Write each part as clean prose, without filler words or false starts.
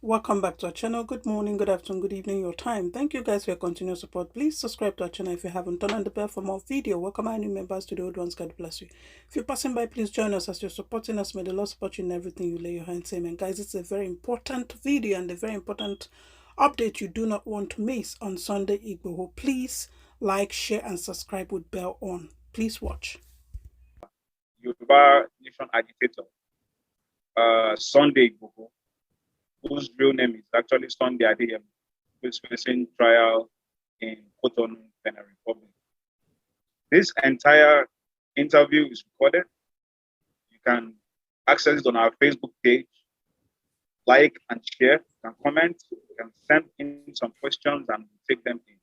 Welcome back to our channel. Good morning, good afternoon, good evening, your time. Thank you guys for your continued support. Please subscribe to our channel if you haven't. Turn on the bell for more video. Welcome our new members to the old ones. God bless you. If you're passing by, please join us as you're supporting us. May the Lord support you in everything you lay your hands. Amen. Guys, it's a very important video and a very important update you do not want to miss on Sunday Igboho. Please like, share, and subscribe with bell on. Please watch. Yoruba Nation agitator, Sunday Igboho, whose real name is actually Sunday Igboho, who is facing trial in Cotonou, Benin Republic. This entire interview is recorded. You can access it on our Facebook page. Like and share. You can comment. You can send in some questions and we'll take them in.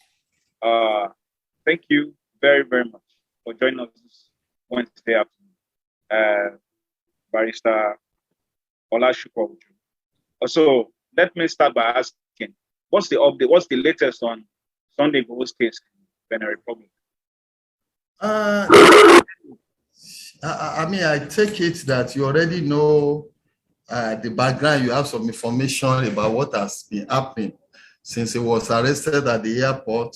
Thank you very, very much for joining us this Wednesday afternoon. Barrister Olashuko. Also, let me start by asking, what's the update? What's the latest on Sunday Igboho's case in Benin Republic? I take it that you already know the background. You have some information about what has been happening since he was arrested at the airport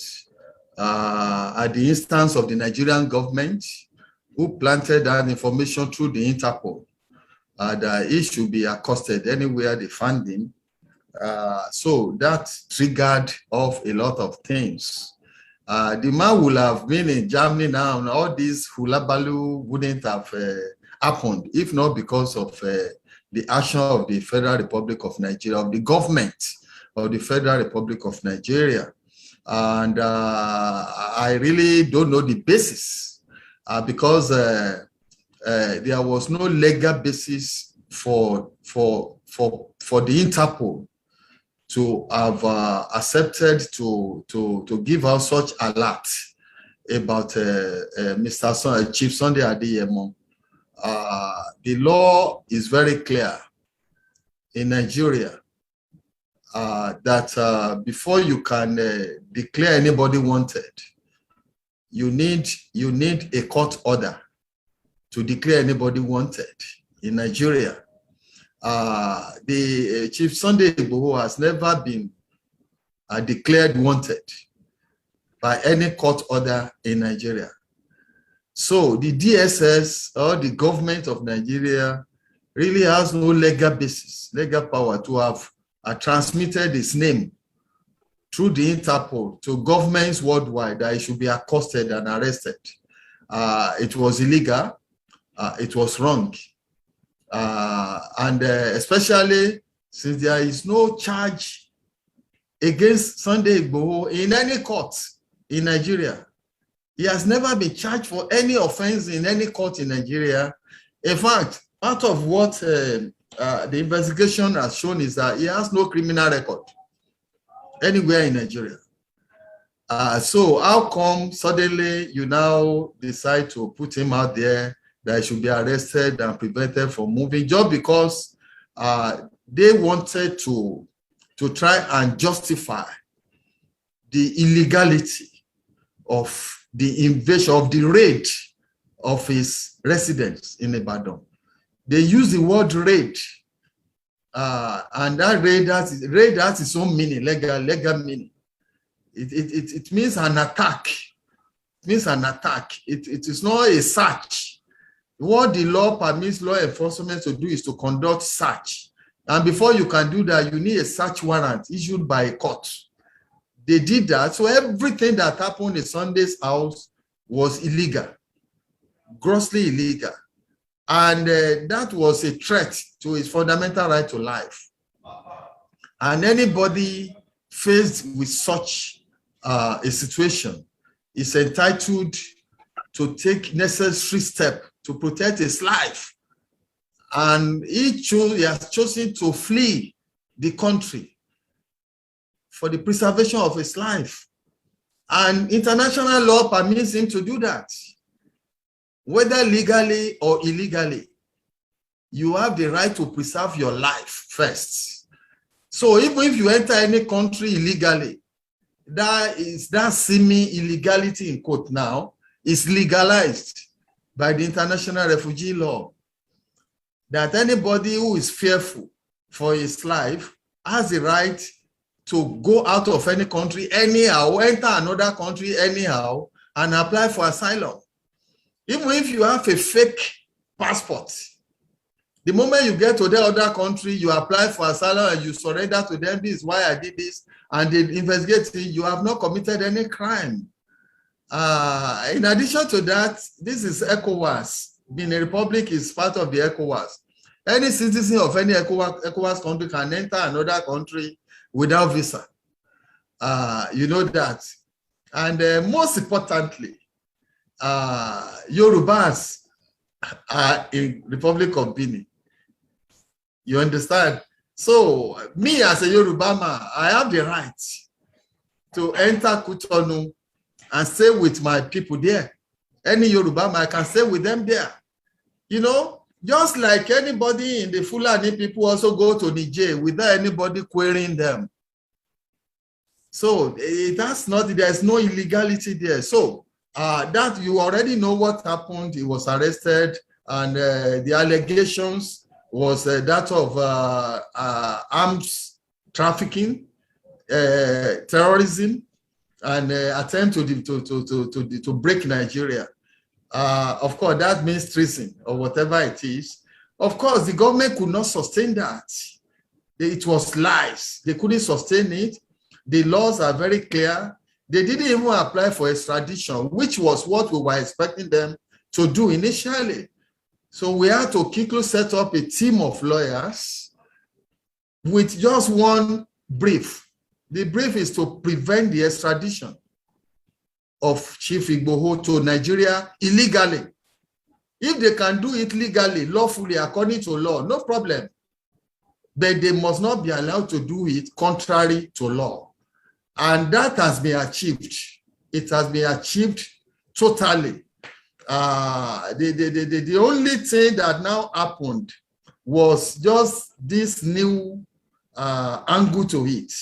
at the instance of the Nigerian government, who planted that information through the Interpol. That he should be accosted anywhere they find him. So that triggered off a lot of things. The man will have been in Germany now, and all this hulabalu wouldn't have happened if not because of the action of the Federal Republic of Nigeria, of the government of the Federal Republic of Nigeria. And I really don't know the basis because there was no legal basis for the Interpol to have accepted to give out such alert about Mr. Chief Sunday Igboho. The law is very clear in Nigeria that before you can declare anybody wanted, you need a court order to declare anybody wanted in Nigeria. The Chief Sunday Igboho has never been declared wanted by any court order in Nigeria. So the DSS or the government of Nigeria really has no legal basis, legal power to have transmitted his name through the Interpol to governments worldwide that he should be accosted and arrested. It was illegal. It was wrong. And especially since there is no charge against Sunday Igboho in any court in Nigeria. He has never been charged for any offense in any court in Nigeria. In fact, part of what the investigation has shown is that he has no criminal record anywhere in Nigeria. So how come suddenly you now decide to put him out there that he should be arrested and prevented from moving just because they wanted to try and justify the illegality of the invasion, of the raid of his residence in Ibadan? They use the word raid, and that raid has its own meaning, legal meaning. It means an attack. It means an attack. It is not a search. What the law permits law enforcement to do is to conduct search. And before you can do that, you need a search warrant issued by a court. They did that. So everything that happened in Sunday's house was illegal, grossly illegal. And that was a threat to his fundamental right to life. And anybody faced with such a situation is entitled to take necessary steps to protect his life. And he has chosen to flee the country for the preservation of his life. And international law permits him to do that. Whether legally or illegally, you have the right to preserve your life first. So even if you enter any country illegally, that semi-illegality in quote now is legalized by the international refugee law. That anybody who is fearful for his life has the right to go out of any country anyhow, enter another country anyhow, and apply for asylum. Even if you have a fake passport, the moment you get to the other country, you apply for asylum and you surrender to them, this is why I did this, and they investigate it, you have not committed any crime. In addition to that, this is ECOWAS. Benin Republic is part of the ECOWAS. Any citizen of any ECOWAS country can enter another country without visa. You know that. And most importantly, Yorubas are in Republic of Benin. You understand? So me as a Yoruba man, I have the right to enter Cotonou and stay with my people there. Any Yoruba man, I can stay with them there. You know, just like anybody in the Fulani people also go to Niger without anybody querying them. So that's not, there's no illegality there. So that you already know what happened. He was arrested, and the allegations was that of arms trafficking, terrorism, and attempt to break Nigeria. Of course, that means treason or whatever it is. Of course, the government could not sustain that. It was lies. They couldn't sustain it. The laws are very clear. They didn't even apply for extradition, which was what we were expecting them to do initially. So we had to quickly set up a team of lawyers with just one brief. The brief is to prevent the extradition of Chief Igboho to Nigeria illegally. If they can do it legally, lawfully, according to law, no problem. But they must not be allowed to do it contrary to law. And that has been achieved. It has been achieved totally. The only thing that now happened was just this new angle to it,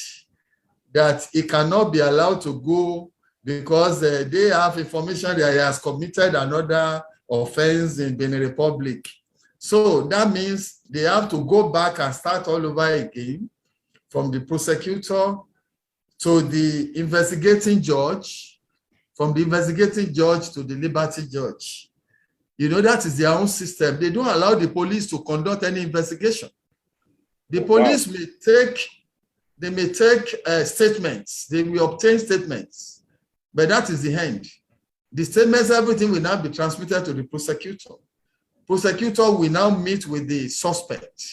that he cannot be allowed to go because they have information that he has committed another offense in Benin Republic. So that means they have to go back and start all over again, from the prosecutor to the investigating judge, from the investigating judge to the liberty judge. You know, that is their own system. They don't allow the police to conduct any investigation. The police may take statements, they will obtain statements, but that is the end. The statements, everything will now be transmitted to the prosecutor. Prosecutor will now meet with the suspect,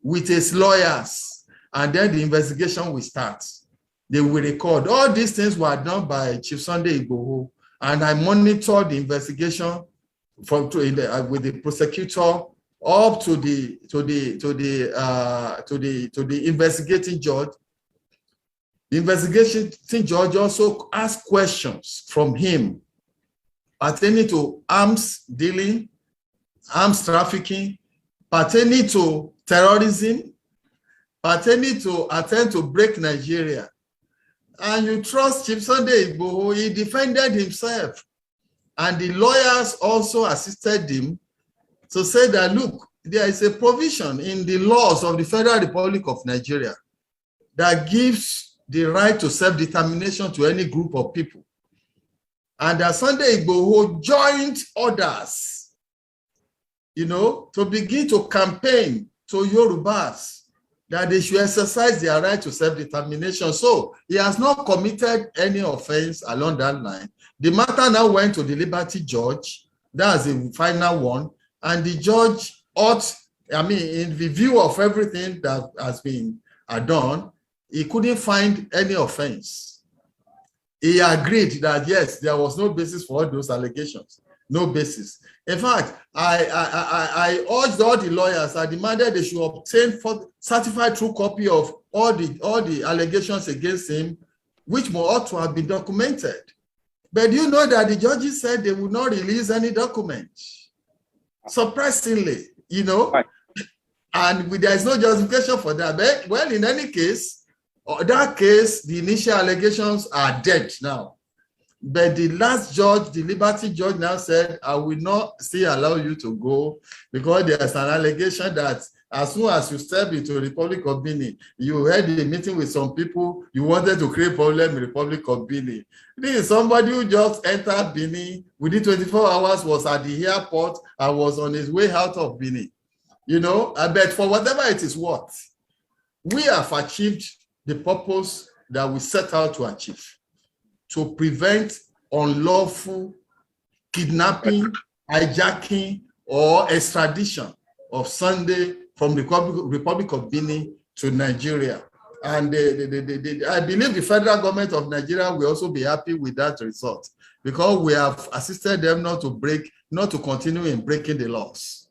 with his lawyers, and then the investigation will start. They will record. All these things were done by Chief Sunday Igboho, and I monitored the investigation with the prosecutor up to the investigating judge. The investigating judge also asked questions from him pertaining to arms dealing, arms trafficking, pertaining to terrorism, pertaining to attempt to break Nigeria. And you trust Chief Sunday Igboho, he defended himself. And the lawyers also assisted him to say that, look, there is a provision in the laws of the Federal Republic of Nigeria that gives the right to self-determination to any group of people. And that Sunday Igboho joined others, you know, to begin to campaign to Yorubas that they should exercise their right to self-determination. So he has not committed any offense along that line. The matter now went to the liberty judge. That's the final one. And the judge ought, I mean, in review of everything that has been done, he couldn't find any offense. He agreed that, yes, there was no basis for all those allegations. No basis. In fact, I urged all the lawyers, I demanded they should obtain certified true copy of all the allegations against him, which ought to have been documented. But you know that the judges said they would not release any document. Surprisingly, you know, right. And there is no justification for that. But, well, in any case, that case, the initial allegations are dead now. But the last judge, the liberty judge, now said, I will not still allow you to go because there's an allegation that As soon as you step into the Republic of Benin, you had a meeting with some people, you wanted to create problem in the Republic of Benin. This is somebody who just entered Benin, within 24 hours was at the airport and was on his way out of Benin. You know, I bet for whatever it is worth, we have achieved the purpose that we set out to achieve, to prevent unlawful kidnapping, hijacking, or extradition of Sunday from the Republic of Benin to Nigeria. And I believe the federal government of Nigeria will also be happy with that result, because we have assisted them not to continue in breaking the laws.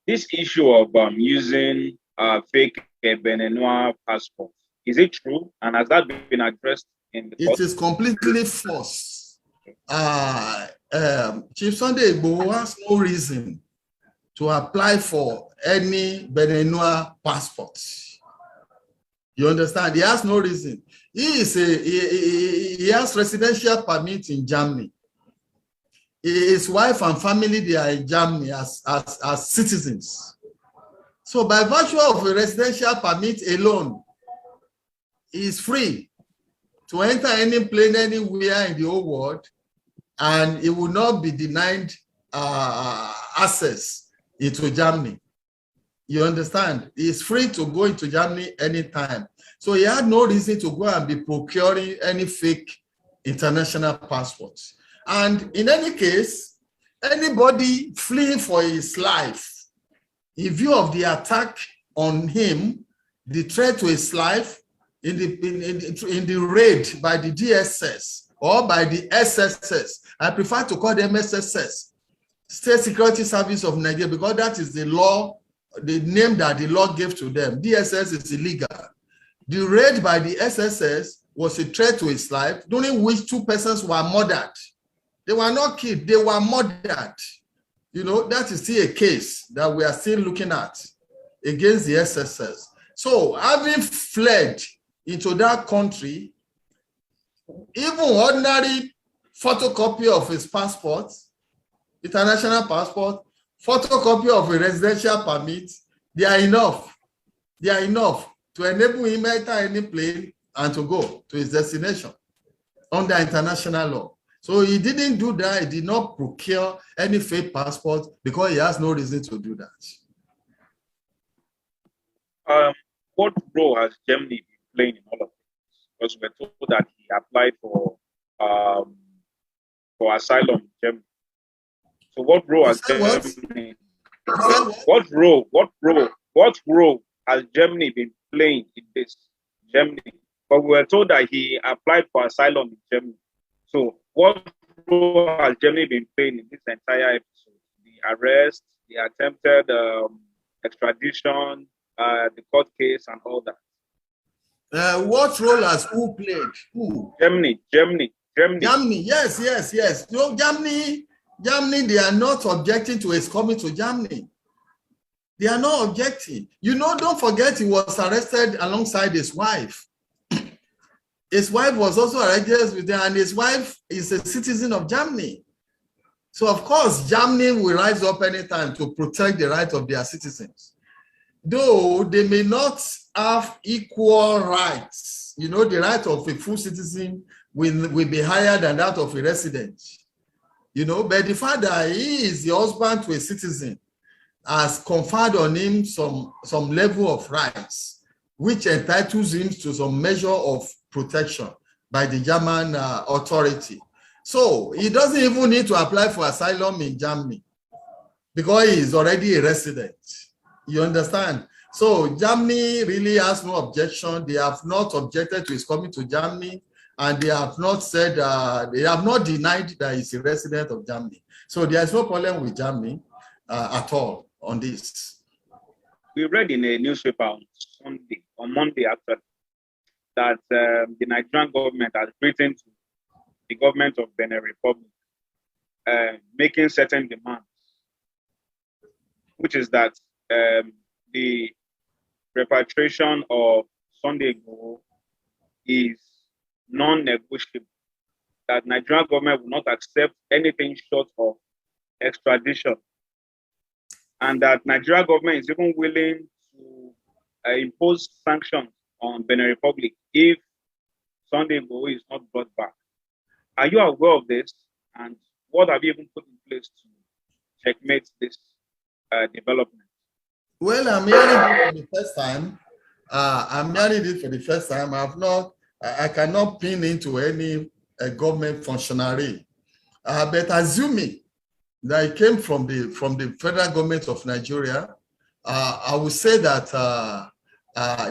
This issue of using fake Beninois passports, is it true? And has that been addressed in the court? It is completely false. Chief Sunday Igboho has no reason to apply for any Beninois passport. You understand? He has no reason. He has residential permit in Germany. His wife and family, they are in Germany as citizens. So by virtue of a residential permit alone, he is free to enter any plane anywhere in the whole world, and he will not be denied access into Germany. You understand? He is free to go into Germany anytime. So he had no reason to go and be procuring any fake international passports. And in any case, anybody fleeing for his life, in view of the attack on him, the threat to his life, in the raid by the DSS or by the SSS, I prefer to call them SSS, State Security Service of Nigeria, because that is the law, the name that the law gave to them. DSS is illegal. The raid by the SSS was a threat to his life, during which 2 persons were murdered. They were not killed, they were murdered. You know, that is still a case that we are still looking at against the SSS. So having fled into that country, even ordinary photocopy of his passport, international passport, photocopy of a residential permit, they are enough. They are enough to enable him to enter any plane and to go to his destination under international law. So he didn't do that. He did not procure any fake passport because he has no reason to do that. What role has Germany been playing in all of this? Because we're told that he applied for asylum in Germany. So what role has Germany? What role has Germany been playing in this? Germany. But we were told that he applied for asylum in Germany. So what role has Germany been playing in this entire episode? The arrest, the attempted extradition, the court case, and all that. What role has who played? Who? Germany. Yes. No, Germany, they are not objecting to his coming to Germany. They are not objecting. You know, don't forget he was arrested alongside his wife. His wife was also arrested with him, and his wife is a citizen of Germany. So, of course, Germany will rise up anytime to protect the rights of their citizens. Though they may not have equal rights. You know, the right of a full citizen will be higher than that of a resident. You know, but the fact that he is the husband to a citizen has conferred on him some level of rights, which entitles him to some measure of protection by the German authority. So he doesn't even need to apply for asylum in Germany because he is already a resident. You understand? So Germany really has no objection. They have not objected to his coming to Germany, and they have not said, they have not denied that he's a resident of Germany. So there is no problem with Germany at all on this. We read in a newspaper on Monday actually, that the Nigerian government has written to the government of Benin Republic, making certain demands, which is that the repatriation of Sunday Igboho is non-negotiable, that Nigerian government will not accept anything short of extradition. and that Nigeria government is even willing to impose sanctions on Benin Republic if Sunday Igboho is not brought back. Are you aware of this? And what have you even put in place to checkmate this development? Well, I'm hearing it for the first time. I'm hearing it for the first time. I cannot pin into any government functionary. But assuming that it came from the federal government of Nigeria, I would say that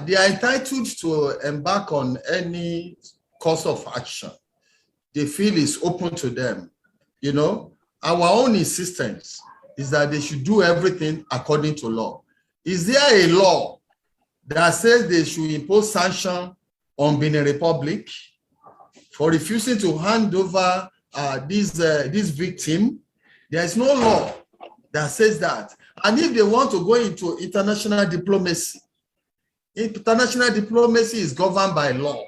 they are entitled to embark on any course of action they feel is open to them. You know, our own insistence is that they should do everything according to law. Is there a law that says they should impose sanction on Benin Republic for refusing to hand over this victim? There is no law that says that. And if they want to go into international diplomacy is governed by law.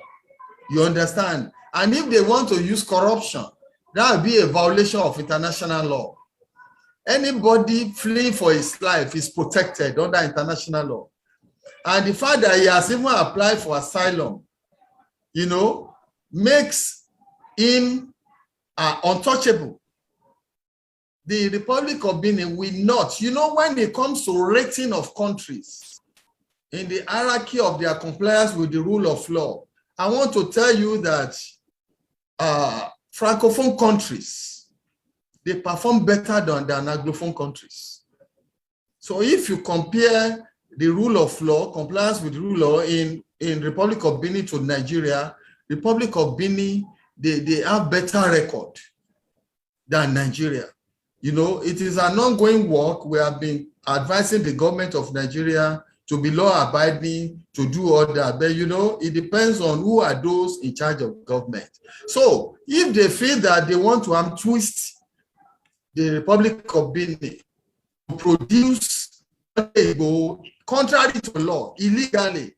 You understand? And if they want to use corruption, that would be a violation of international law. Anybody fleeing for his life is protected under international law. And the fact that he has even applied for asylum, you know, makes him untouchable. The Republic of Benin will not, you know, when it comes to rating of countries in the hierarchy of their compliance with the rule of law, I want to tell you that Francophone countries, they perform better than Anglophone countries. So if you compare the rule of law, compliance with the rule of law in Republic of Benin to Nigeria, Republic of Benin, they have better record than Nigeria. You know, it is an ongoing work. We have been advising the government of Nigeria to be law-abiding, to do all that. But, you know, it depends on who are those in charge of government. So if they feel that they want to twist the Republic of Benin to produce contrary to law, illegally,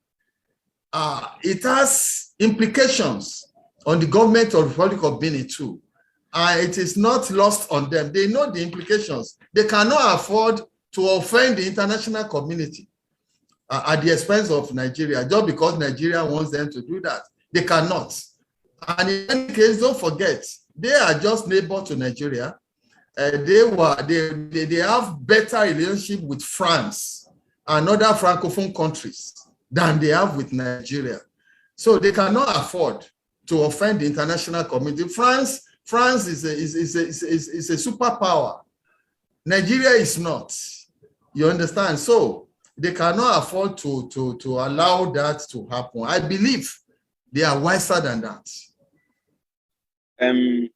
it has implications on the government of the Republic of Benin too. It is not lost on them. They know the implications. They cannot afford to offend the international community at the expense of Nigeria, just because Nigeria wants them to do that. They cannot. And in any case, don't forget, they are just neighbor to Nigeria. They have better relationship with France and other Francophone countries than they have with Nigeria. So they cannot afford to offend the international community. France is a superpower. Nigeria is not. You understand? So they cannot afford to allow that to happen. I believe they are wiser than that.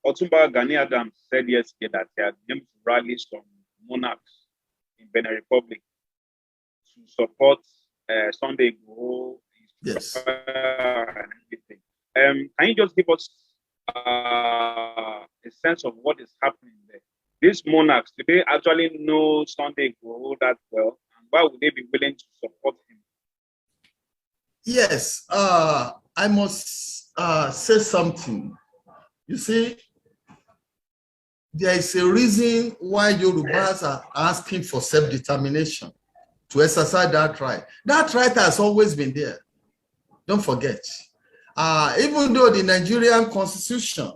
Otumba Gani Adams said yesterday that he had named rallies from monarchs in Benin Republic to support Sunday Igboho. Yes. And everything. Can you just give us a sense of what is happening there? These monarchs, do they actually know Sunday Igboho that well? And why would they be willing to support him? Yes, I must say something. You see, there is a reason why Yorubas are asking for self-determination, to exercise that right. That right has always been there. Don't forget. Even though the Nigerian Constitution,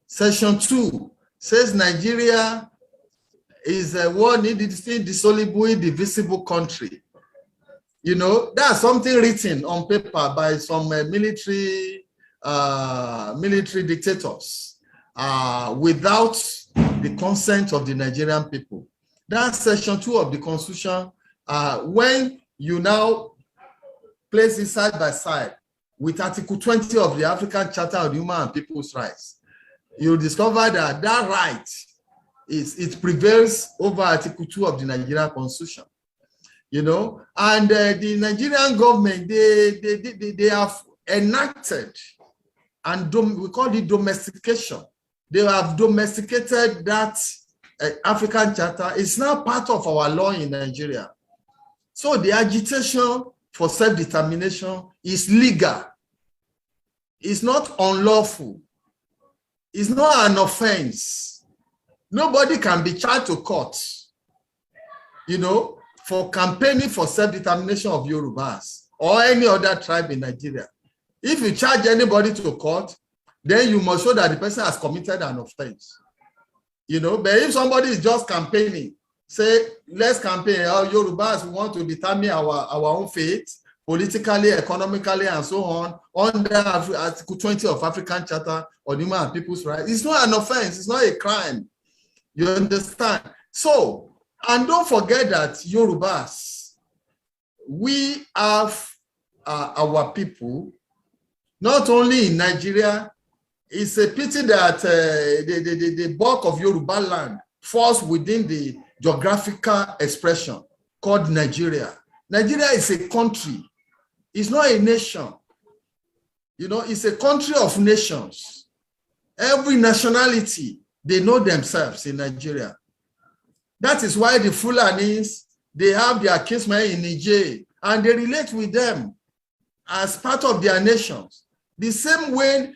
Section 2, says Nigeria is one indissoluble, indivisible country. You know, that's something written on paper by some military dictators without the consent of the Nigerian people. That's Section 2 of the Constitution. When you now place it side by side with Article 20 of the African Charter of Human and People's Rights, you discover that that right it prevails over Article 2 of the Nigerian Constitution. You know, and the Nigerian government, they have enacted, and we call it domestication. They have domesticated that African Charter. It's now part of our law in Nigeria. So the agitation for self-determination is legal. It's not unlawful. It's not an offense. Nobody can be charged to court you know, for campaigning for self-determination of Yorubas or any other tribe in Nigeria. If you charge anybody to court, then you must show that the person has committed an offense. You know, but if somebody is just campaigning, say, let's campaign, Yorubas, we want to determine our own fate, politically, economically, and so on, under Article 20 of African Charter on Human and People's Rights. It's not an offense, it's not a crime. You understand? So, and don't forget that Yorubas, we have our people, not only in Nigeria. It's a pity that the bulk of Yoruba land falls within the geographical expression called Nigeria. Nigeria is a country. It's not a nation. You know, it's a country of nations. Every nationality, they know themselves in Nigeria. That is why the Fulanis, they have their kinsmen in Niger, and they relate with them as part of their nations. The same way,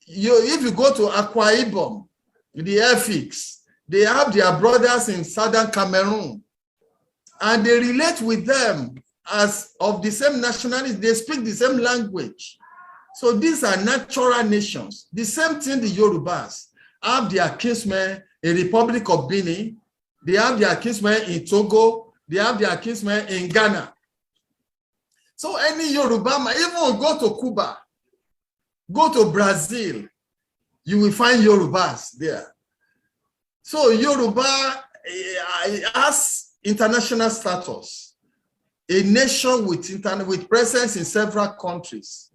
if you go to Akwa Ibom, the Efiks, they have their brothers in southern Cameroon, and they relate with them as of the same nationality. They speak the same language. So these are natural nations. The same thing the Yorubas have their kinsmen in Republic of Benin, they have their kinsmen in Togo, they have their kinsmen in Ghana. So any Yoruba, even go to Cuba, go to Brazil, you will find Yorubas there. So Yoruba has international status, a nation with presence in several countries.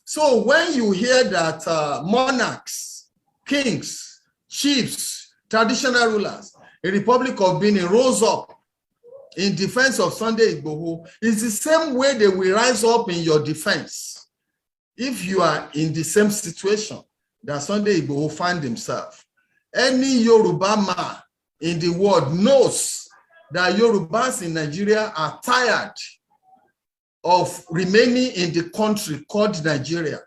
So when you hear that monarchs, kings, chiefs, traditional rulers, a Republic of Benin rose up in defense of Sunday Igboho, it's the same way they will rise up in your defense if you are in the same situation that Sunday Igboho find himself. Any Yoruba man in the world knows that Yorubas in Nigeria are tired of remaining in the country called Nigeria,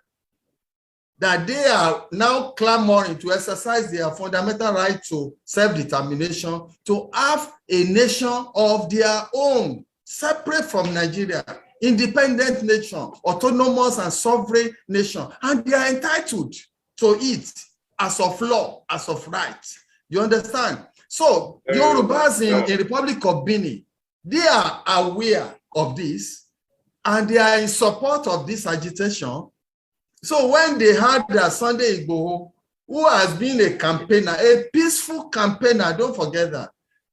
that they are now clamoring to exercise their fundamental right to self-determination, to have a nation of their own, separate from Nigeria, independent nation, autonomous and sovereign nation, and they are entitled to it as of law, as of right. You understand? So Yorubas in Republic of Benin, they are aware of this, and they are in support of this agitation. So when they had that Sunday Igboho, who has been a campaigner, a peaceful campaigner, don't forget that,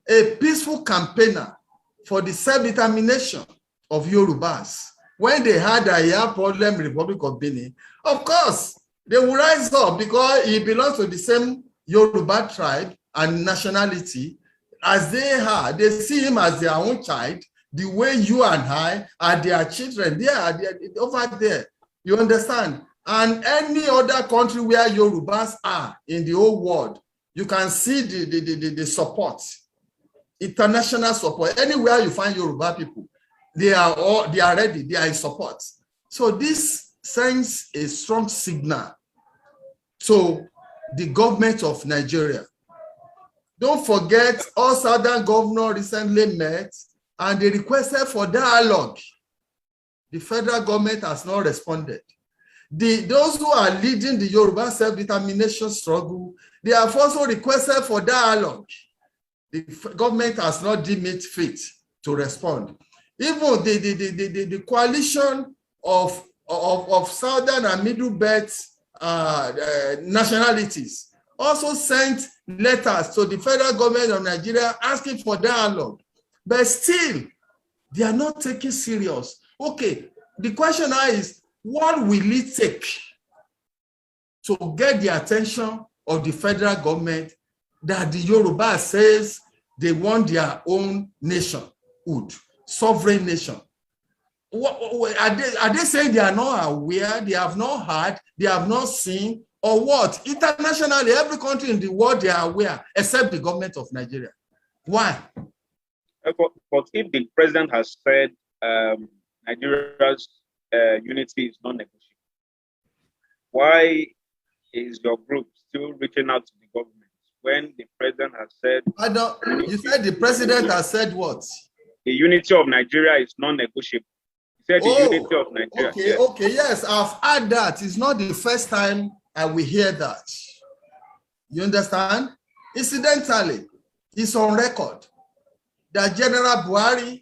a peaceful campaigner for the self-determination of Yorubas, when they had a year problem in the Republic of Benin, of course, they will rise up because he belongs to the same Yoruba tribe and nationality as they are. They see him as their own child, the way you and I are their children. They are over there. You understand? And any other country where Yorubas are in the whole world, you can see the support, international support. Anywhere you find Yoruba people, they are ready, they are in support. So this sends a strong signal to the government of Nigeria. Don't forget, all southern governors recently met and they requested for dialogue. The federal government has not responded. Those who are leading the Yoruba self-determination struggle, they have also requested for dialogue. The government has not deemed it fit to respond. Even the coalition of southern and middle belt nationalities also sent letters to the federal government of Nigeria asking for dialogue. But still, they are not taking serious. Okay, the question now is, what will it take to get the attention of the federal government that the Yoruba says they want their own nationhood, sovereign nation? Are they saying they are not aware, they have not heard, they have not seen, or what? Internationally, every country in the world, they are aware, except the government of Nigeria. Why? But if the president has said Nigeria's unity is non-negotiable, why is your group still reaching out to the government when the president has said... You said the president has said what? The unity of Nigeria is non-negotiable. He said the unity of Nigeria. Okay, yes. Okay, yes, I've heard that. It's not the first time I will hear that. You understand? Incidentally, it's on record that General Buhari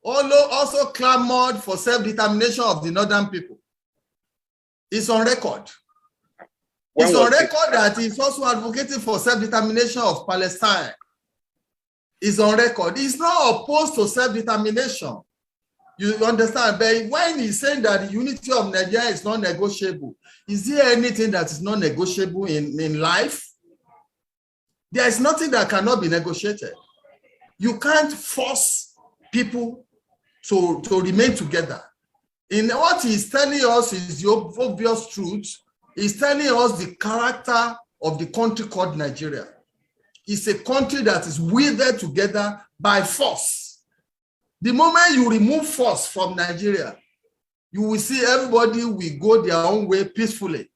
also clamored for self-determination of the northern people. It's on record. It's on record that he's also advocating for self-determination of Palestine. It's on record. He's not opposed to self-determination. You understand? But when he's saying that the unity of Nigeria is not negotiable, is there anything that is not negotiable in life? There is nothing that cannot be negotiated. You can't force people to remain together. In what he's telling us is the obvious truth. He's telling us the character of the country called Nigeria. It's a country that is withered together by force. The moment you remove force from Nigeria, you will see everybody will go their own way peacefully.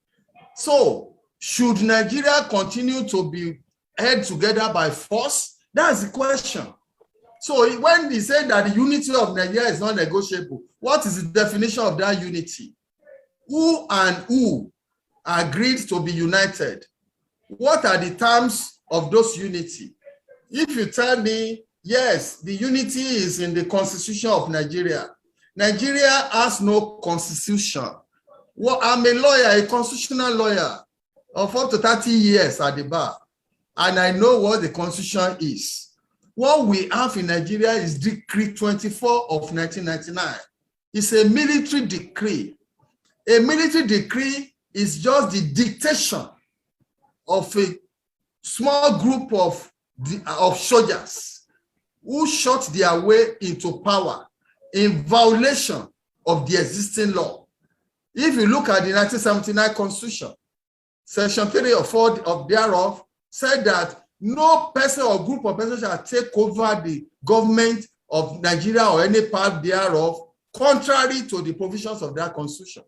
So, should Nigeria continue to be held together by force? That's the question. So, when he said that the unity of Nigeria is not negotiable, what is the definition of that unity? Who and who agreed to be united? What are the terms of those unity? If you tell me, yes, the unity is in the Constitution of Nigeria. Nigeria has no constitution. Well, I'm a lawyer, a constitutional lawyer of up to 30 years at the bar, and I know what the Constitution is. What we have in Nigeria is Decree 24 of 1999. It's a military decree. A military decree is just the dictation of a small group of soldiers who shot their way into power in violation of the existing law. If you look at the 1979 Constitution, Section 3 or 4 of thereof said that no person or group of persons shall take over the government of Nigeria or any part thereof, contrary to the provisions of that Constitution.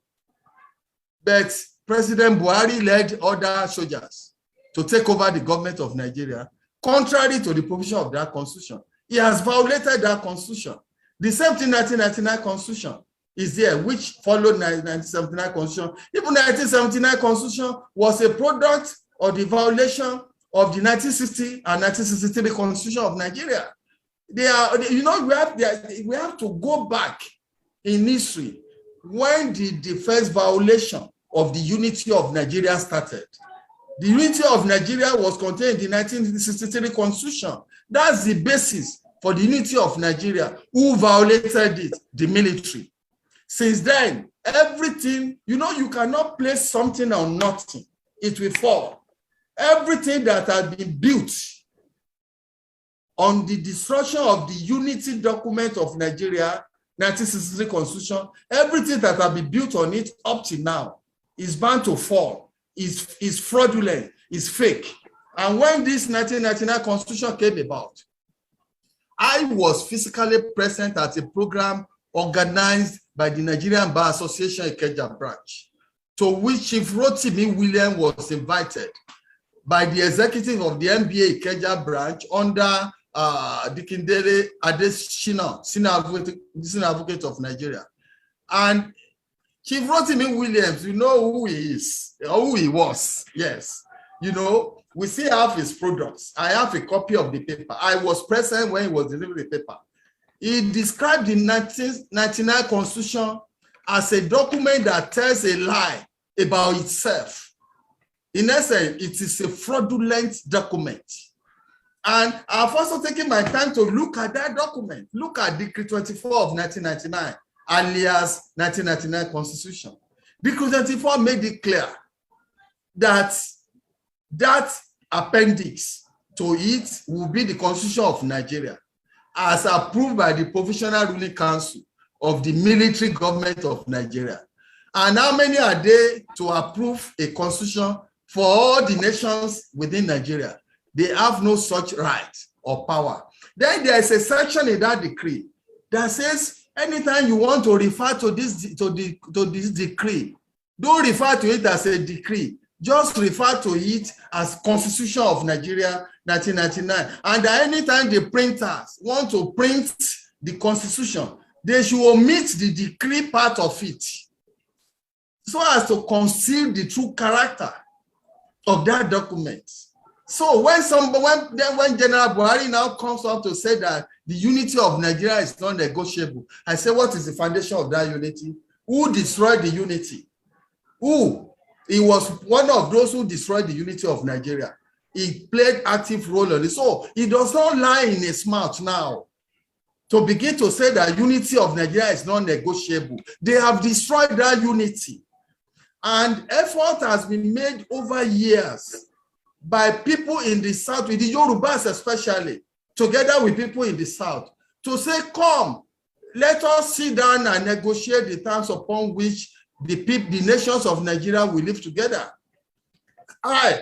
But President Buhari led other soldiers to take over the government of Nigeria, contrary to the provision of that Constitution. He has violated that Constitution. The same thing 1999 Constitution is there, which followed 1979 Constitution. Even 1979 Constitution was a product of the violation of the 1960 and 1963 Constitution of Nigeria. They are, you know, we have to go back in history. When did the first violation of the unity of Nigeria started? The unity of Nigeria was contained in the 1963 Constitution. That's the basis for the unity of Nigeria. Who violated it? The military. Since then, everything, you know, you cannot place something on nothing. It will fall. Everything that has been built on the destruction of the unity document of Nigeria, 1963 Constitution, everything that has been built on it up to now is bound to fall, is fraudulent, is fake. And when this 1999 Constitution came about, I was physically present at a program organized by the Nigerian Bar Association INŠT branch, to which Chief Rotimi William was invited by the executive of the NBA INŠT branch under Dikindele Adesina, senior advocate of Nigeria. And Chief Rotimi Williams, you know who he is, or who he was, yes. You know, we still have his products. I have a copy of the paper. I was present when he was delivering the paper. He described the 1999 Constitution as a document that tells a lie about itself. In essence, it is a fraudulent document. And I've also taken my time to look at that document. Look at Decree 24 of 1999, alias 1999 Constitution. Decree 24 made it clear that that appendix to it will be the Constitution of Nigeria, as approved by the Provisional Ruling Council of the military government of Nigeria. And how many are they to approve a constitution for all the nations within Nigeria? They have no such right or power. Then there is a section in that decree that says anytime you want to refer to this decree, don't refer to it as a decree. just refer to it as Constitution of Nigeria 1999. And anytime the printers want to print the Constitution, they should omit the decree part of it so as to conceal the true character of that document. So when General Buhari now comes up to say that the unity of Nigeria is not negotiable, I say, what is the foundation of that unity? Who destroyed the unity? Who? He was one of those who destroyed the unity of Nigeria. He played active role in it. So he does not lie in his mouth now to begin to say that unity of Nigeria is not negotiable. They have destroyed that unity. And effort has been made over years by people in the South, with the Yorubas especially, together with people in the South, to say, come, let us sit down and negotiate the terms upon which the nations of Nigeria will live together. I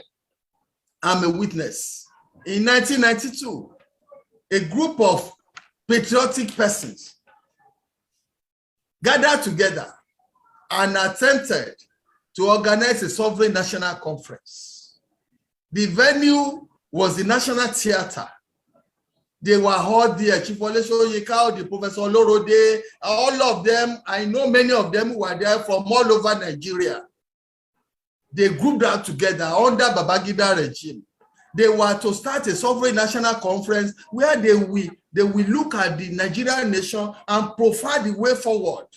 am a witness. In 1992, a group of patriotic persons gathered together and attempted to organize a sovereign national conference. The venue was the National Theatre. They were all there, Chief Olesho Yekao, the Professor Olorode, all of them. I know many of them who were there from all over Nigeria. They grouped out together under Babangida regime. They were to start a sovereign national conference where they will look at the Nigerian nation and profile the way forward.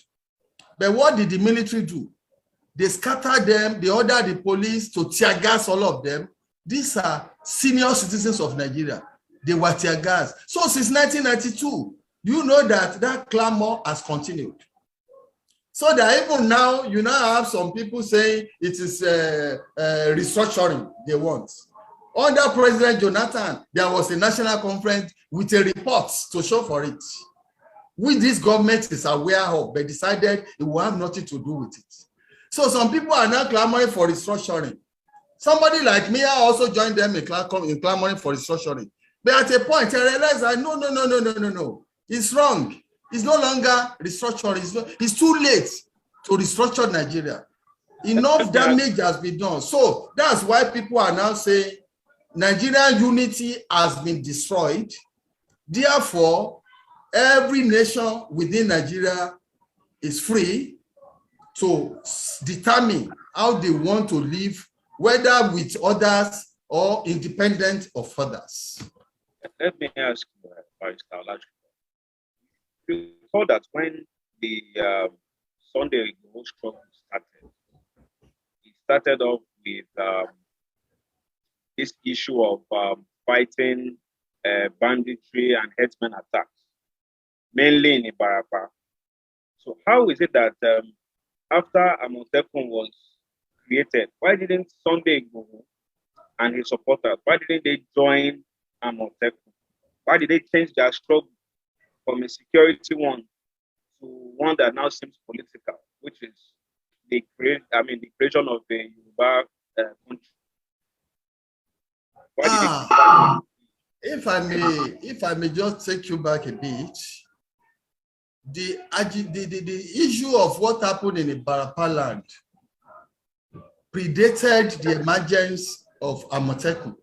But what did the military do? They scattered them, they ordered the police to tear gas all of them. These are senior citizens of Nigeria. They were tear gas. So since 1992, you know that that clamor has continued. So that even now, you now have some people saying it is restructuring they want. Under President Jonathan, there was a national conference with a report to show for it, which this government is aware of, but decided it will have nothing to do with it. So some people are now clamoring for restructuring. Somebody like me, I also joined them in clamoring for restructuring. But at a point, I realized that no. It's wrong. It's no longer restructuring. It's too late to restructure Nigeria. Enough damage has been done. So that's why people are now saying Nigerian unity has been destroyed. Therefore, every nation within Nigeria is free to determine how they want to live, whether with others or independent of others. Let me ask you, Barrister, you recall that when the Sunday Igboho struggle started, it started off with this issue of fighting banditry and herdsmen attacks, mainly in Ibarapa. So how is it that after Amọ̀Tẹ́kùn was created, why didn't Sunday Igboho and his supporters, why didn't they join Amọ̀Tẹ́kùn? Why did they change their struggle from a security one to one that now seems political, which is the creation of the Yoruba country? If I may just take you back a bit, the issue of what happened in the Ibarapa land predated the emergence of Amọ̀Tẹ́kùn.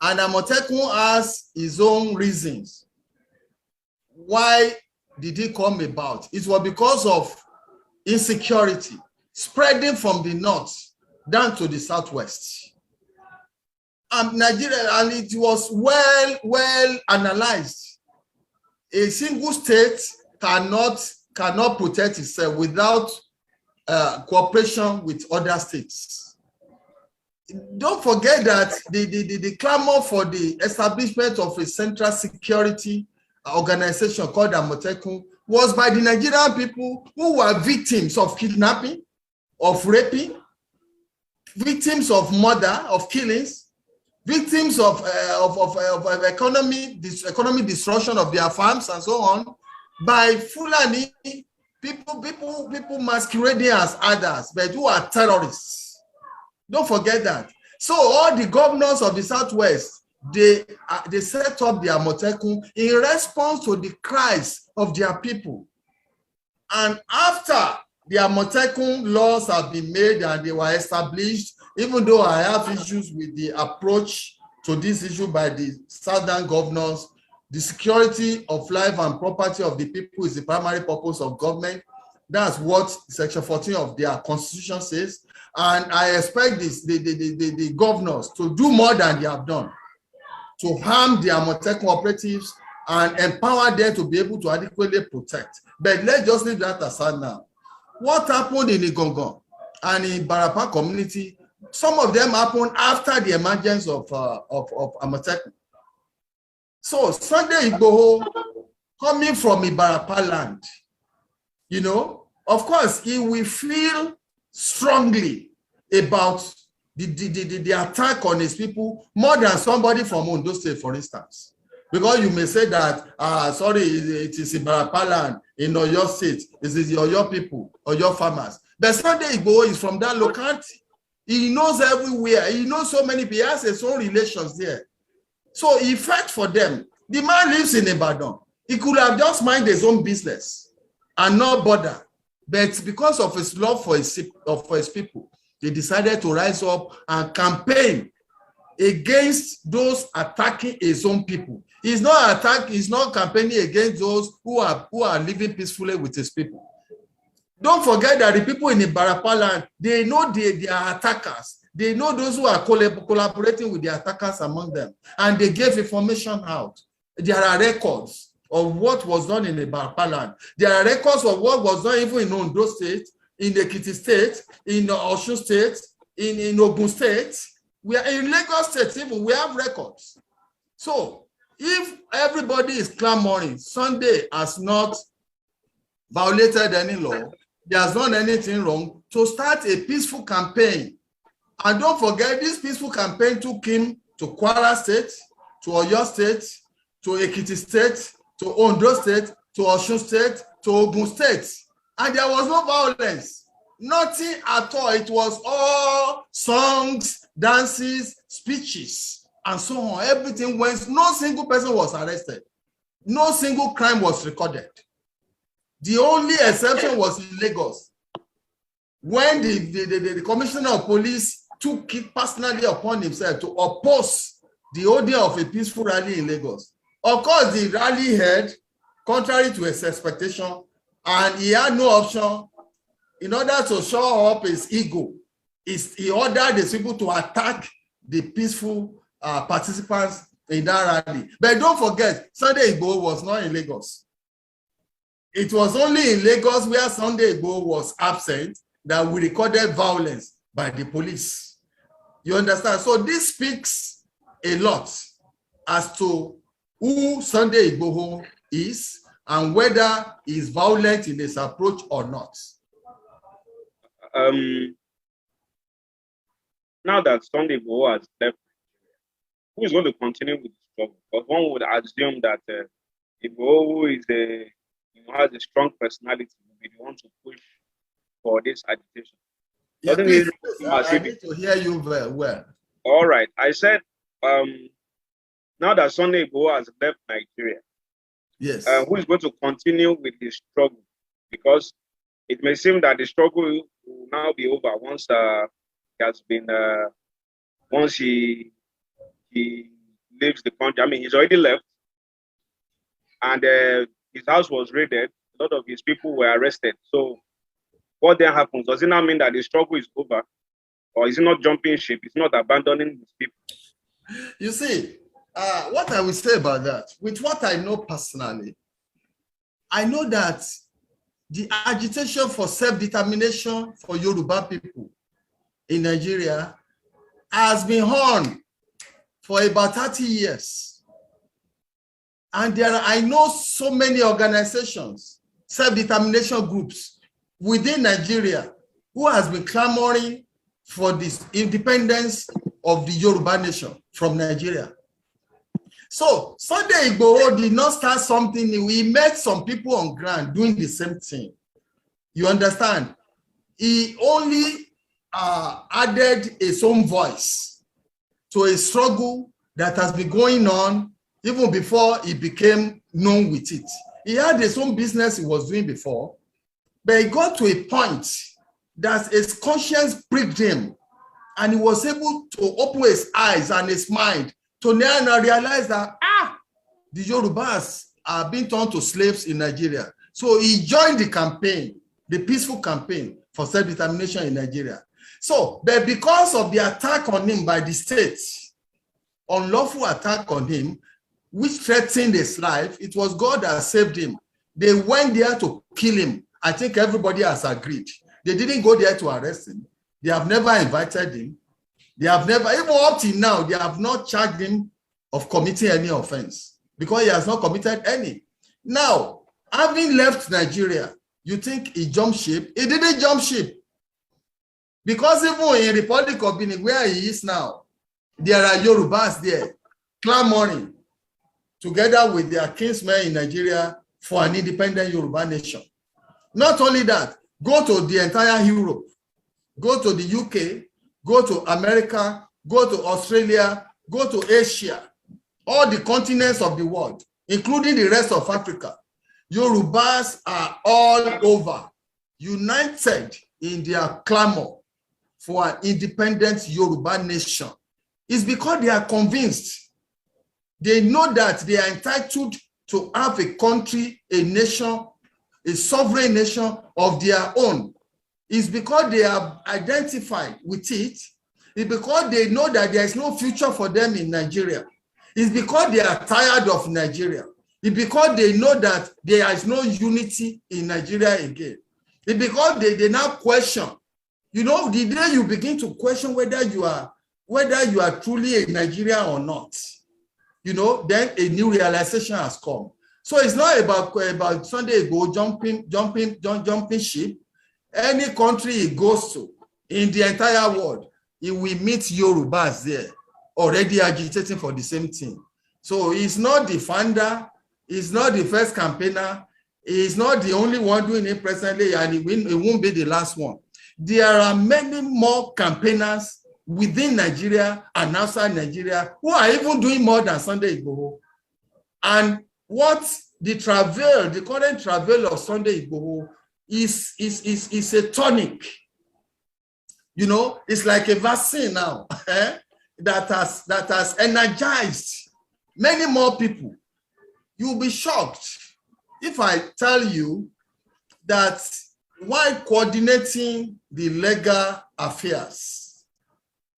And Amọ̀Tẹ́kùn has his own reasons. Why did it come about? It was because of insecurity spreading from the north down to the southwest. And Nigeria, and it was well analyzed. A single state cannot protect itself without cooperation with other states. Don't forget that the clamor for the establishment of a central security organization called Amọ̀Tẹ́kùn was by the Nigerian people who were victims of kidnapping, of raping, victims of murder, of killings, victims of economic destruction of their farms and so on, by Fulani people masquerading as others, but who are terrorists. Don't forget that. So all the governors of the Southwest, they set up the Amọ̀Tẹ́kùn in response to the cries of their people. And after the Àmọ̀tẹ́kùn laws have been made and they were established, even though I have issues with the approach to this issue by the southern governors. The security of life and property of the people is the primary purpose of government. That's what Section 14 of their constitution says. And I expect the governors to do more than they have done, to harm the Àmọ̀tẹ́kùn operatives and empower them to be able to adequately protect. But let's just leave that aside now. What happened in Igongon and in Barapa community, some of them happened after the emergence of Àmọ̀tẹ́kùn. So Sunday Igboho, coming from Ibarapa land, you know, of course, he will feel strongly about the attack on his people more than somebody from Ondo State, for instance. Because you may say that, sorry, it is Ibarapa land in Oyo State, it is the Oyo people, Oyo farmers. But Sunday Igboho is from that locality. He knows everywhere. He knows so many people. He has his own relations there. So he fought for them. The man lives in Ibadan. He could have just minded his own business and not bother. But because of his love for his people, he decided to rise up and campaign against those attacking his own people. He's not campaigning against those who are living peacefully with his people. Don't forget that the people in Ibarapa land, they know they are attackers. They know those who are collaborating with the attackers among them. And they gave information out. There are records of what was done in Ibarapa land. There are records of what was done even in Ondo State, in Ekiti State, in Osun State, in Ogun State. We are in Lagos State, even we have records. So if everybody is clamoring, Sunday has not violated any law, he has done anything wrong, to start a peaceful campaign. And don't forget, this peaceful campaign took him to Kwara State, to Oyo State, to Ekiti State, to Ondo State, to Osun State, to Ogun State. And there was no violence. Nothing at all. It was all songs, dances, speeches, and so on. Everything went. No single person was arrested. No single crime was recorded. The only exception was in Lagos, when the commissioner of police took it personally upon himself to oppose the order of a peaceful rally in Lagos. Of course, the rally held contrary to his expectation, and he had no option. In order to show up his ego, he ordered the people to attack the peaceful participants in that rally. But don't forget, Sunday Igboho was not in Lagos. It was only in Lagos, where Sunday Igboho was absent, that we recorded violence by the police. You understand? So this speaks a lot as to who Sunday Igboho is and whether he is violent in his approach or not. Now that Sunday Igboho has left, who is going to continue with the struggle? Because one would assume that Igboho, who is has a strong personality, will be the one to push for this agitation. Yeah, please, I need to hear you very well. All right. I said, now that Sunday Igboho has left Nigeria, yes, who is going to continue with the struggle? Because it may seem that the struggle will now be over once once he leaves the country. I mean, he's already left, and his house was raided. A lot of his people were arrested. So what then happens? Does it now mean that the struggle is over? Or is it not jumping ship? It's not abandoning his people? You see, what I will say about that, with what I know personally, I know that the agitation for self-determination for Yoruba people in Nigeria has been on for about 30 years. And I know so many organizations, self-determination groups within Nigeria who has been clamoring for this independence of the Yoruba nation from Nigeria. So Sunday Igboho did not start something new. He met some people on ground doing the same thing. You understand? He only added his own voice to a struggle that has been going on even before he became known with it. He had his own business he was doing before. But he got to a point that his conscience pricked him, and he was able to open his eyes and his mind to now realize that, the Yorubas are being turned to slaves in Nigeria. So he joined the campaign, the peaceful campaign for self-determination in Nigeria. So, but because of the attack on him by the state, unlawful attack on him, which threatened his life, it was God that saved him. They went there to kill him. I think everybody has agreed. They didn't go there to arrest him. They have never invited him. They have never, even up till now, they have not charged him of committing any offense because he has not committed any. Now, having left Nigeria, you think he jumped ship? He didn't jump ship. Because even in Republic of Benin, where he is now, there are Yorubas there clamoring together with their kinsmen in Nigeria for an independent Yoruba nation. Not only that, go to the entire Europe, go to the UK, go to America, go to Australia, go to Asia, all the continents of the world, including the rest of Africa. Yorubas are all over, united in their clamor for an independent Yoruba nation. It's because they are convinced. They know that they are entitled to have a country, a nation, a sovereign nation of their own. It's because they are identified with it. It's because they know that there is no future for them in Nigeria. It's because they are tired of Nigeria. It's because they know that there is no unity in Nigeria again. It's because they now question. You know, the day you begin to question whether you are truly a Nigerian or not, you know, then a new realization has come. So it's not about Sunday Igboho jumping ship. Any country he goes to in the entire world, he will meet Yorubas there already agitating for the same thing. So he's not the founder, he's not the first campaigner, he's not the only one doing it presently, and it won't be the last one. There are many more campaigners within Nigeria and outside Nigeria who are even doing more than Sunday Igboho. And what the current travel of Sunday Igboho is a tonic. You know, it's like a vaccine now that has energized many more people. You'll be shocked if I tell you that while coordinating the legal affairs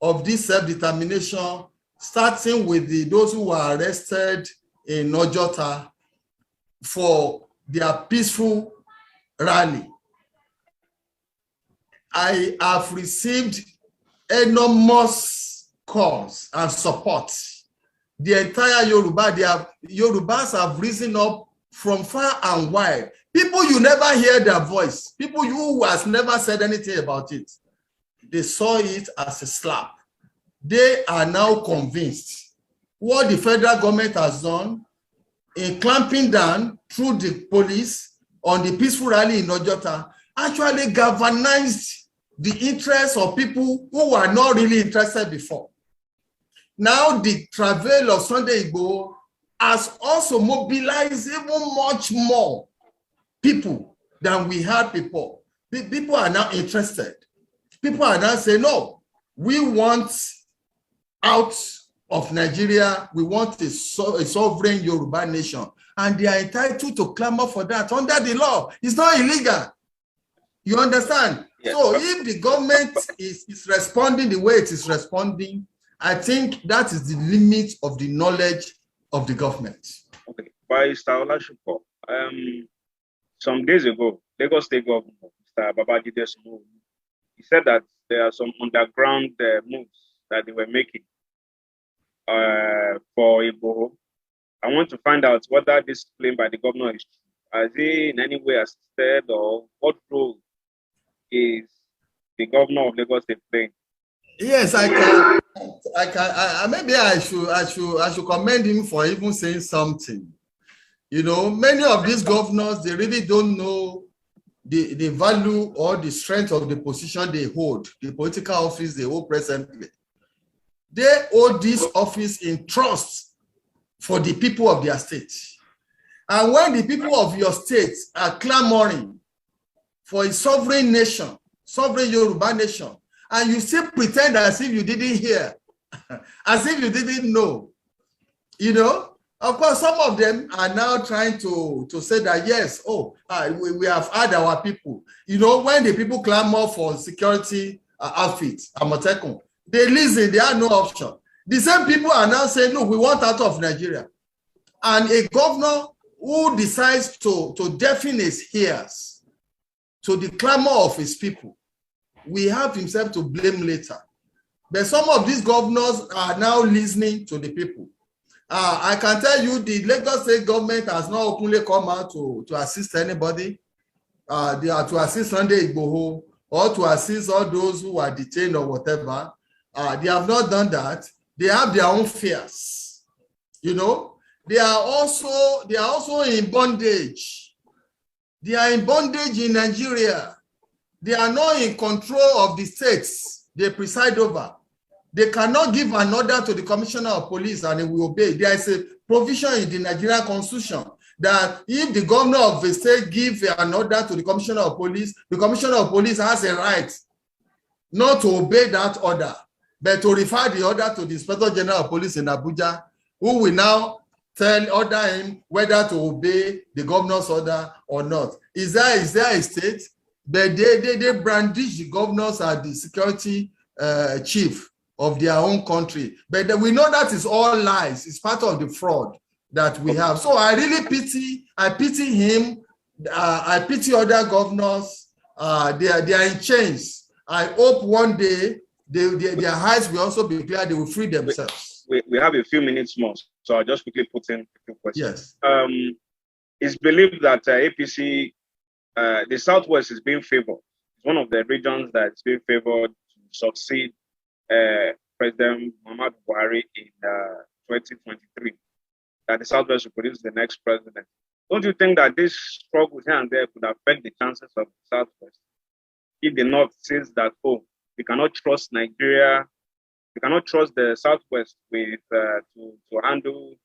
of this self-determination, starting with those who were arrested in Ojota for their peaceful rally, I have received enormous calls and support. The entire Yorubas have risen up from far and wide. People you never hear their voice, people who has never said anything about it, they saw it as a slap. They are now convinced what the federal government has done in clamping down through the police on the peaceful rally in Ojota actually galvanized the interests of people who were not really interested before. Now the travel of Sunday Igboho has also mobilized even much more people than we had before. People are now interested. People are now saying, no, we want out of Nigeria. We want a sovereign Yoruba nation. And they are entitled to clamor for that under the law. It's not illegal. You understand? Yes. So if the government is responding the way it is responding, I think that is the limit of the knowledge of the government. Okay. By Mr. Olashupo, some days ago, Lagos State Governor, Mr. Babajide Sanwo-Olu, he said that there are some underground moves that they were making for Igboho. I want to find out whether this claim by the governor is true. Are they in any way assisted, or what role is the governor of Lagos State playing? Yes, maybe I should commend him for even saying something. You know, many of these governors, they really don't know the value or the strength of the position they hold, the political office they hold presently. They hold this office in trust for the people of their state. And when the people of your state are clamoring for a sovereign nation, sovereign Yoruba nation, and you still pretend as if you didn't hear, as if you didn't know. You know, of course, some of them are now trying to say that, yes, we have had our people. You know, when the people clamor for security outfits, Amotekun, they listen, they have no option. The same people are now saying, look, we want out of Nigeria. And a governor who decides to deafen his ears to the clamor of his people, we have himself to blame later. But some of these governors are now listening to the people. I can tell you the Lagos state government has not openly come out to assist anybody. They are to assist Sunday Igboho or to assist all those who are detained or whatever. They have not done that. They have their own fears. You know, they are also in bondage. They are in bondage in Nigeria. They are not in control of the states they preside over. They cannot give an order to the commissioner of police and he will obey. There is a provision in the Nigerian constitution that if the governor of the state gives an order to the commissioner of police, the commissioner of police has a right not to obey that order, but to refer the order to the inspector general of police in Abuja, who will now order him whether to obey the governor's order or not. Is there a state? But they brandish the governors as the security chief of their own country. But we know that is all lies. It's part of the fraud that we have. So I really pity him. I pity other governors. They are in chains. I hope one day their eyes will also be clear. They will free themselves. We have a few minutes more, so I'll just quickly put in a few questions. Yes. It's believed that APC, the Southwest is being favored. It's one of the regions that's being favored to succeed President Muhammadu Buhari in 2023, that the Southwest will produce the next president. Don't you think that this struggle here and there could affect the chances of the Southwest if the North says that, oh, we cannot trust Nigeria, we cannot trust the Southwest with to handle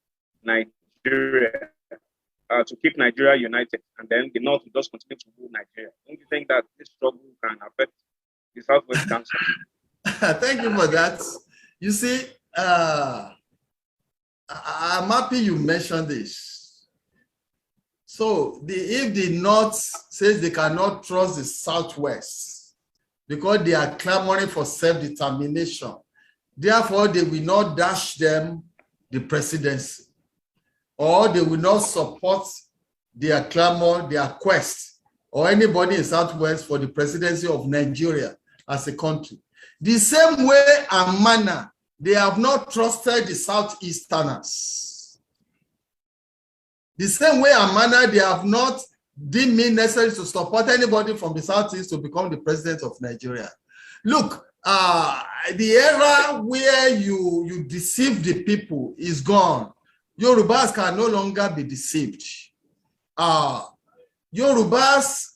Nigeria, to keep Nigeria united, and then the North will just continue to rule Nigeria? Don't you think that this struggle can affect the Southwest chances? Thank you for that. You see, I'm happy you mentioned this. So if the North says they cannot trust the Southwest because they are clamoring for self-determination, therefore they will not dash them the presidency, or they will not support their clamor, their quest, or anybody in Southwest for the presidency of Nigeria as a country. The same way and manner, they have not trusted the Southeasterners. The same way and manner, they have not deemed it necessary to support anybody from the Southeast to become the president of Nigeria. Look, the era where you deceive the people is gone. Yorubas can no longer be deceived. Yorubas,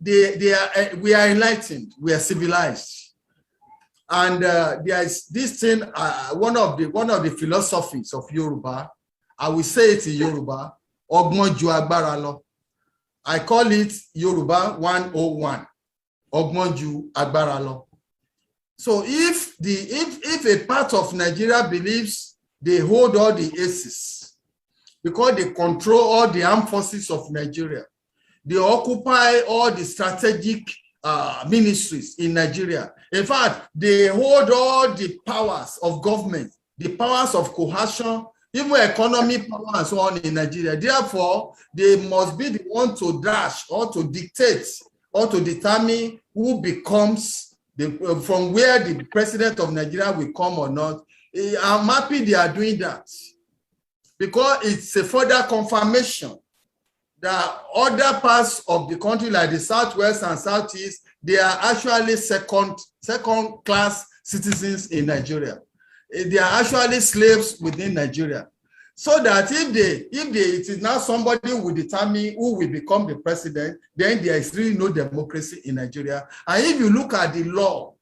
we are enlightened, we are civilized. And there is this thing, one of the philosophies of Yoruba, I will say it in Yoruba, Ogbon ju agbára lọ. I call it Yoruba 101, Ogbon ju agbára lọ. So if a part of Nigeria believes they hold all the aces because they control all the armed forces of Nigeria, they occupy all the strategic ministries in Nigeria. In fact, they hold all the powers of government, the powers of coercion, even economy power and so on in Nigeria. Therefore, they must be the one to dash or to dictate or to determine who becomes from where the president of Nigeria will come or not. I'm happy they are doing that because it's a further confirmation that other parts of the country, like the Southwest and Southeast, they are actually second-class citizens in Nigeria. They are actually slaves within Nigeria. So that if it is now somebody who will determine who will become the president, then there is really no democracy in Nigeria. And if you look at the law,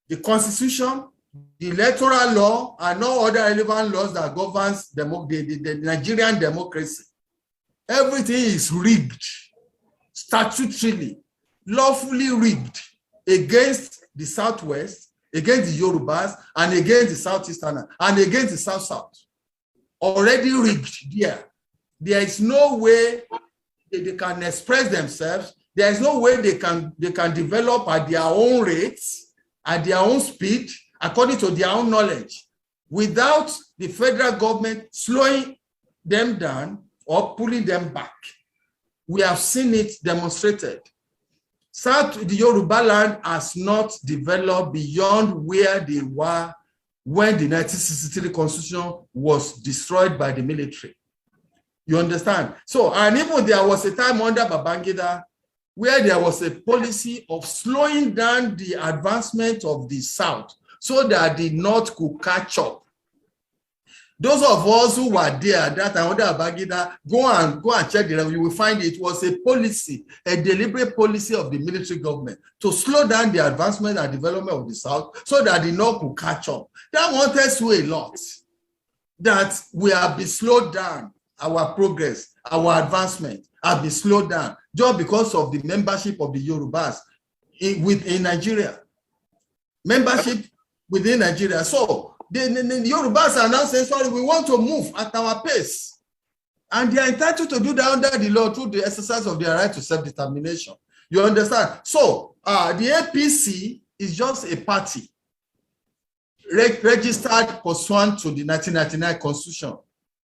the constitution, the electoral law, and no other relevant laws that governs the Nigerian democracy, everything is rigged statutorily, lawfully rigged against the Southwest, against the Yorubas, and against the Southeastern, and against the South-South. Already rigged there. There is no way they can express themselves. There is no way they can develop at their own rates, at their own speed, according to their own knowledge, without the federal government slowing them down or pulling them back. We have seen it demonstrated. The Yoruba land has not developed beyond where they were when the 1963 Constitution was destroyed by the military. You understand? So, and even there was a time under Babangida where there was a policy of slowing down the advancement of the South so that the North could catch up. Those of us who were there at that time under Babangida, go and check it out. You will find it was a policy, a deliberate policy of the military government to slow down the advancement and development of the South so that the North could catch up. That wanted to a lot. That we have been slowed down. Our progress, our advancement have been slowed down just because of the membership of the Yorubas in Nigeria. Membership within Nigeria. So the Yorubas are now saying, sorry, we want to move at our pace. And they are entitled to do that under the law through the exercise of their right to self-determination. You understand? So the APC is just a party registered pursuant to the 1999 Constitution,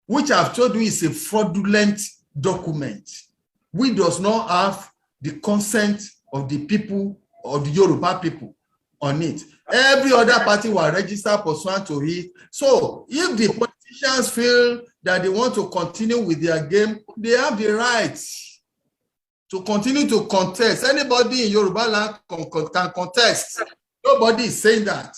which I've told you is a fraudulent document, which does not have the consent of the people, of the Yoruba people on it. Every other party will register pursuant to it. So if the politicians feel that they want to continue with their game, they have the right to continue to contest. Anybody in Yoruba land can contest. Nobody is saying that.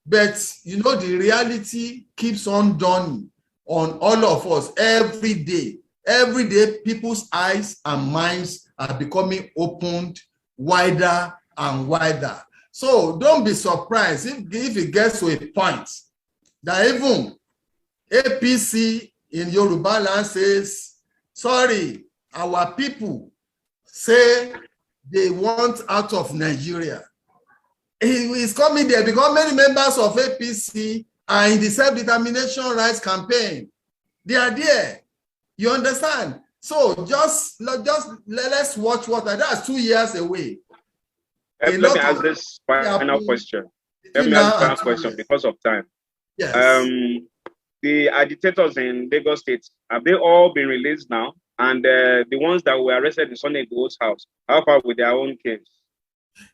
But, you know, the reality keeps on dawning on all of us every day. Every day, people's eyes and minds are becoming opened wider and wider. So don't be surprised if it gets to a point that even APC in Yoruba land says, sorry, our people say they want out of Nigeria. It's coming there because many members of APC are in the self-determination rights campaign. They are there. You understand? So just let's watch what that's 2 years away. Let me ask this final question. Let me ask the final question because of time. Yes. The agitators in Lagos State, have they all been released now? And the ones that were arrested in Sunday Igboho's house, how far with their own case?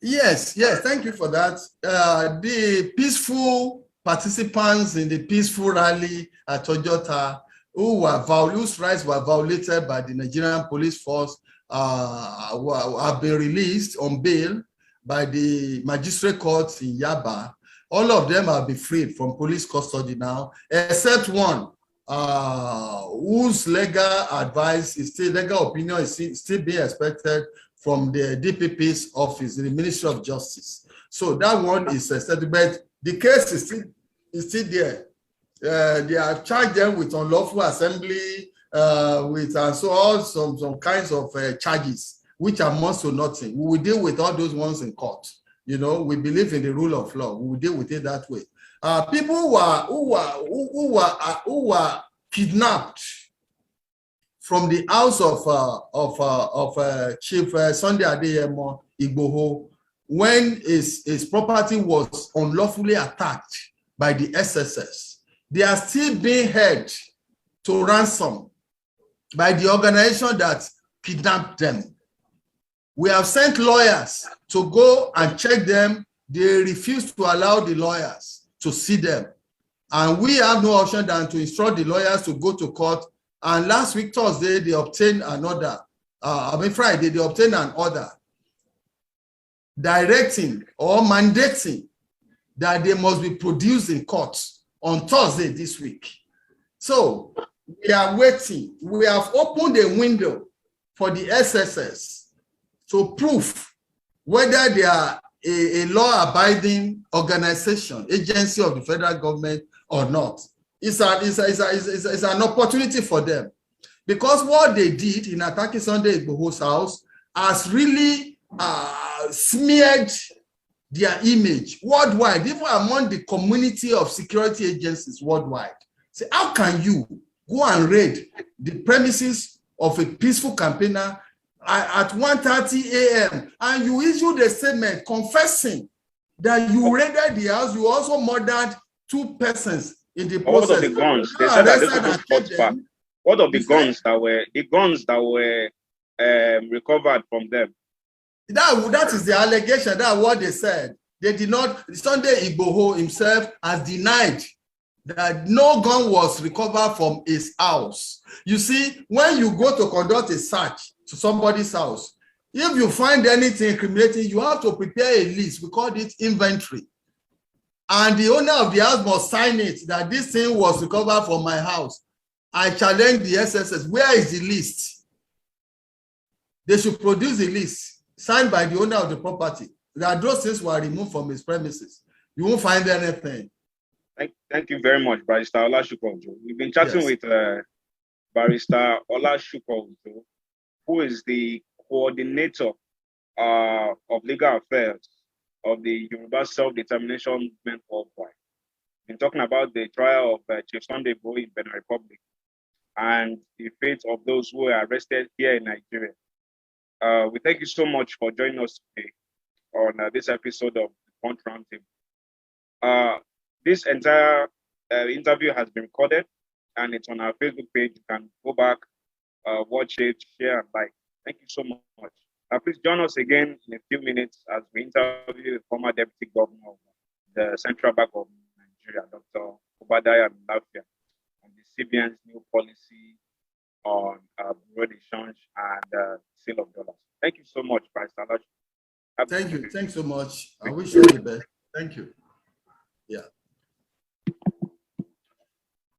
Yes, thank you for that. The peaceful participants in the peaceful rally at Ojota whose rights were violated by the Nigerian police force have been released on bail by the magistrate court in Yaba. All of them have been freed from police custody now, except one whose legal opinion is still being expected from the DPP's office, the Ministry of Justice. So that one is settled, but the case is still there. They have charged them with unlawful assembly, with and so on, some kinds of charges, which amounts to nothing. We will deal with all those ones in court. You know, we believe in the rule of law. We will deal with it that way. People who were kidnapped from the house of Chief Sunday Igboho when his property was unlawfully attacked by the SSS. They are still being held to ransom by the organization that kidnapped them. We have sent lawyers to go and check them. They refuse to allow the lawyers to see them. And we have no option than to instruct the lawyers to go to court. And last week, Thursday, they obtained an order. Friday, they obtained an order directing or mandating that they must be produced in court on Thursday this week. So we are waiting. We have opened a window for the SSS to prove whether they are a law-abiding organization, agency of the federal government or not. It's an opportunity for them. Because what they did in attacking Sunday Igboho's house has really smeared their image worldwide, even among the community of security agencies worldwide. So how can you go and raid the premises of a peaceful campaigner at 1:30 a.m. and you issued a statement confessing that you raided the house, you also murdered 2 persons in the process? What of the guns? They said that this was fought back. What of the guns that were recovered from them? That is the allegation. That's what they said. They did not. Sunday Igboho himself has denied that no gun was recovered from his house. You see, when you go to conduct a search to somebody's house, if you find anything incriminating, you have to prepare a list. We call it inventory. And the owner of the house must sign it that this thing was recovered from my house. I challenge the SSS. Where is the list? They should produce a list signed by the owner of the property that those things were removed from his premises. You won't find anything. Thank you very much, Barrister Olashukwu. We've been chatting with Barrister Olashukwu, who is the coordinator of legal affairs of the Yoruba Self-Determination Movement worldwide. We've been talking about the trial of Chief Sunday Igboho in Benin Republic and the fate of those who were arrested here in Nigeria. We thank you so much for joining us today on this episode of the Front Roundtable. This entire interview has been recorded and it's on our Facebook page. You can go back, watch it, share, and like. Thank you so much. Please join us again in a few minutes as we interview the former Deputy Governor of the Central Bank of Nigeria, Dr. Obadiah Lafia, on the CBN's new policy on bureau de change and sale of dollars. Thank you so much, Pastor. Thank you. Thanks so much. I wish you all the best. Thank you. Yeah.